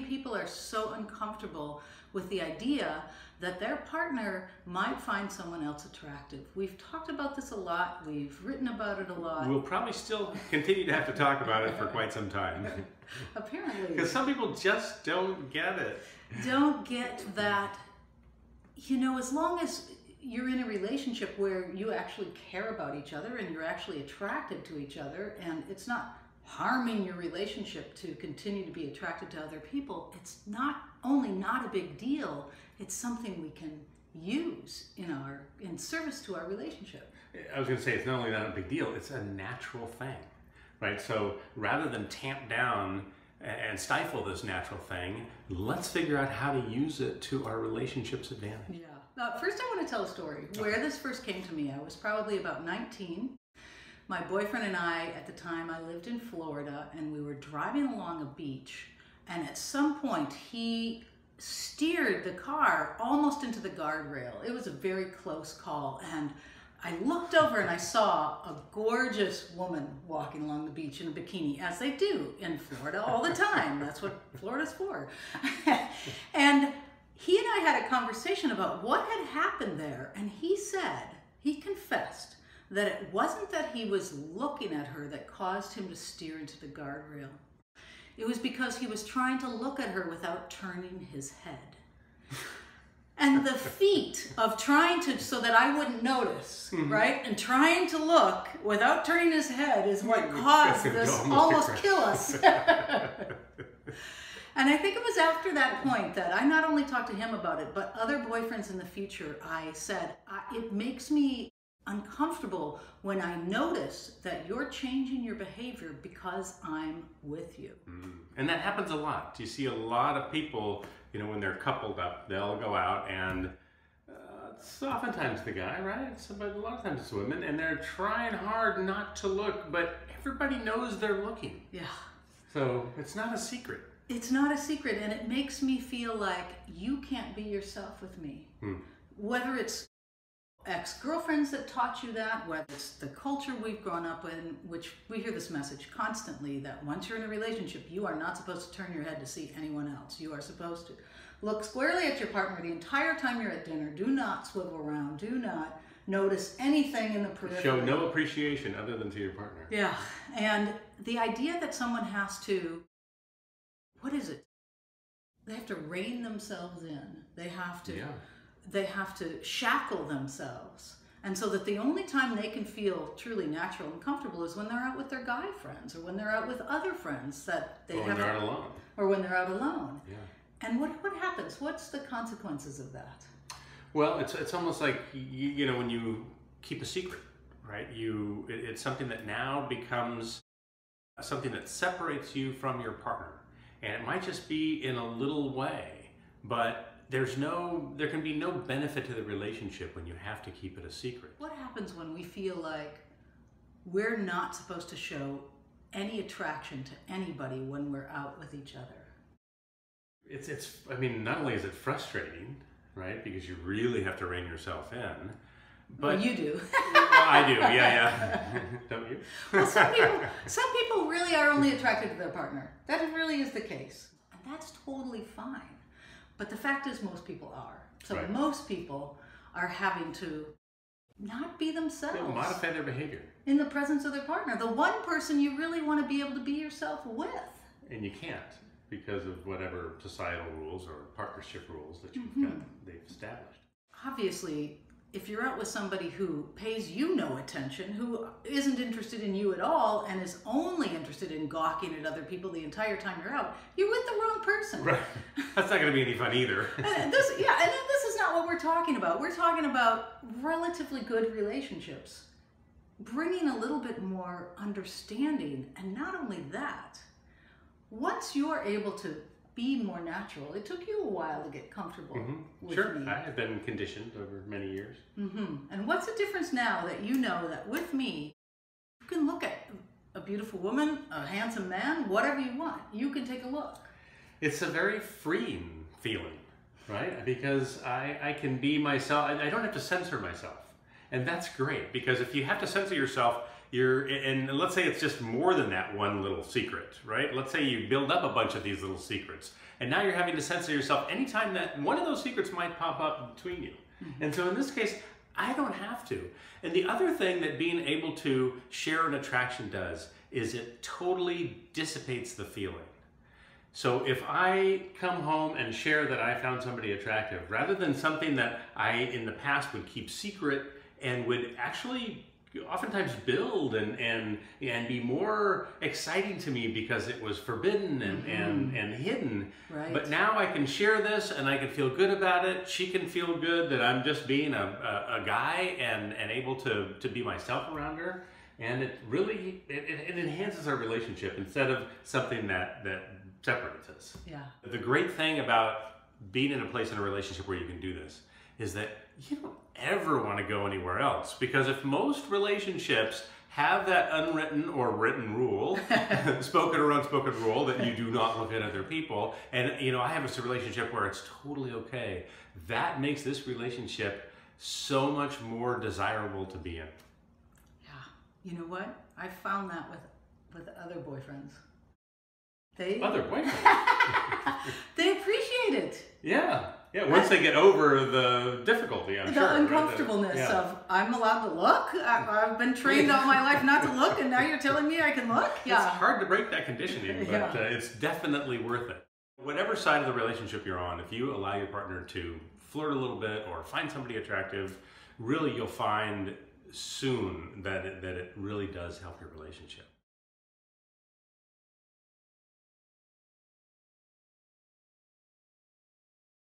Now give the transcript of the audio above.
people are so uncomfortable with the idea that their partner might find someone else attractive. We've talked about this a lot. We've written about it a lot. We'll probably still continue to have to talk about it for quite some time. Apparently. Because some people just don't get it. Don't get that, you know, as long as you're in a relationship where you actually care about each other and you're actually attracted to each other, and it's not harming your relationship to continue to be attracted to other people, it's not only not a big deal, it's something we can use in service to our relationship. I was going to say, it's not only not a big deal, it's a natural thing, right? So rather than tamp down and stifle this natural thing, let's figure out how to use it to our relationship's advantage. Yeah. First, I want to tell a story. Where this first came to me, I was probably about 19. My boyfriend and I, at the time, I lived in Florida, and we were driving along a beach, and at some point, he steered the car almost into the guardrail. It was a very close call, and I looked over and I saw a gorgeous woman walking along the beach in a bikini, as they do in Florida all the time. That's what Florida's for. And he and I had a conversation about what had happened there, and he confessed that it wasn't that he was looking at her that caused him to steer into the guardrail. It was because he was trying to look at her without turning his head. And the feat of trying to, so that I wouldn't notice, right? And trying to look without turning his head is what caused this almost kill us. And I think it was after that point that I not only talked to him about it, but other boyfriends in the future, I said, it makes me uncomfortable when I notice that you're changing your behavior because I'm with you. And that happens a lot. You see a lot of people, you know, when they're coupled up, they'll go out and it's oftentimes the guy, right? But a lot of times it's women, and they're trying hard not to look, but everybody knows they're looking. Yeah. So it's not a secret. It's not a secret, and it makes me feel like you can't be yourself with me. Whether it's ex-girlfriends that taught you that, whether it's the culture we've grown up in, which we hear this message constantly, that once you're in a relationship, you are not supposed to turn your head to see anyone else. You are supposed to look squarely at your partner the entire time you're at dinner. Do not swivel around. Do not notice anything in the periphery. Show no appreciation other than to your partner. Yeah, and the idea that someone has to, what is it? They have to rein themselves in. They have to... Yeah. They have to shackle themselves. And so that the only time they can feel truly natural and comfortable is when they're out with their guy friends, or when they're out with other friends that they have. Or when they're out alone. Or when they're out alone. Yeah. And what happens? What's the consequences of that? Well, it's almost like, you know, when you keep a secret, right? It's something that now becomes something that separates you from your partner. And it might just be in a little way, but there can be no benefit to the relationship when you have to keep it a secret. What happens when we feel like we're not supposed to show any attraction to anybody when we're out with each other? I mean, not only is it frustrating, right? Because you really have to rein yourself in. But well, you do. Well, I do, yeah. Don't you? Well, some people really are only attracted to their partner. That really is the case. And that's totally fine. But the fact is, most people are. So right. Most people are having to not be themselves. They'll modify their behavior. In the presence of their partner. The one person you really want to be able to be yourself with. And you can't because of whatever societal rules or partnership rules that they've established. Obviously, if you're out with somebody who pays you no attention, who isn't interested in you at all, and is only interested in gawking at other people the entire time you're out, you're with the wrong person. Right. That's not going to be any fun either. And this is not what we're talking about. We're talking about relatively good relationships. Bringing a little bit more understanding, and not only that, once you're able to be more natural. It took you a while to get comfortable with me. I have been conditioned over many years. And what's the difference now that you know that with me, you can look at a beautiful woman, a handsome man, whatever you want. You can take a look. It's a very freeing feeling, right? Because I can be myself. I don't have to censor myself. And that's great, because if you have to censor yourself, and let's say it's just more than that one little secret, right? Let's say you build up a bunch of these little secrets, and now you're having to censor yourself anytime that one of those secrets might pop up between you. And so in this case, I don't have to. And the other thing that being able to share an attraction does is it totally dissipates the feeling. So if I come home and share that I found somebody attractive, rather than something that I in the past would keep secret and would actually oftentimes build and be more exciting to me because it was forbidden and hidden. Right. But now I can share this and I can feel good about it. She can feel good that I'm just being a guy and able to be myself around her. And it really, it enhances our relationship instead of something that separates us. Yeah. The great thing about being in a place in a relationship where you can do this is that you don't ever want to go anywhere else, because if most relationships have that unwritten or written rule, spoken or unspoken rule, that you do not look at other people, and I have a relationship where it's totally okay, that makes this relationship so much more desirable to be in. Yeah. You know what? I found that with other boyfriends. Other boyfriends? They appreciate it. Yeah. Yeah, once they get over the difficulty, I'm sure. The uncomfortableness of, I'm allowed to look? I've been trained all my life not to look, and now you're telling me I can look? Yeah. It's hard to break that conditioning, but it's definitely worth it. Whatever side of the relationship you're on, if you allow your partner to flirt a little bit or find somebody attractive, really you'll find soon that it really does help your relationship.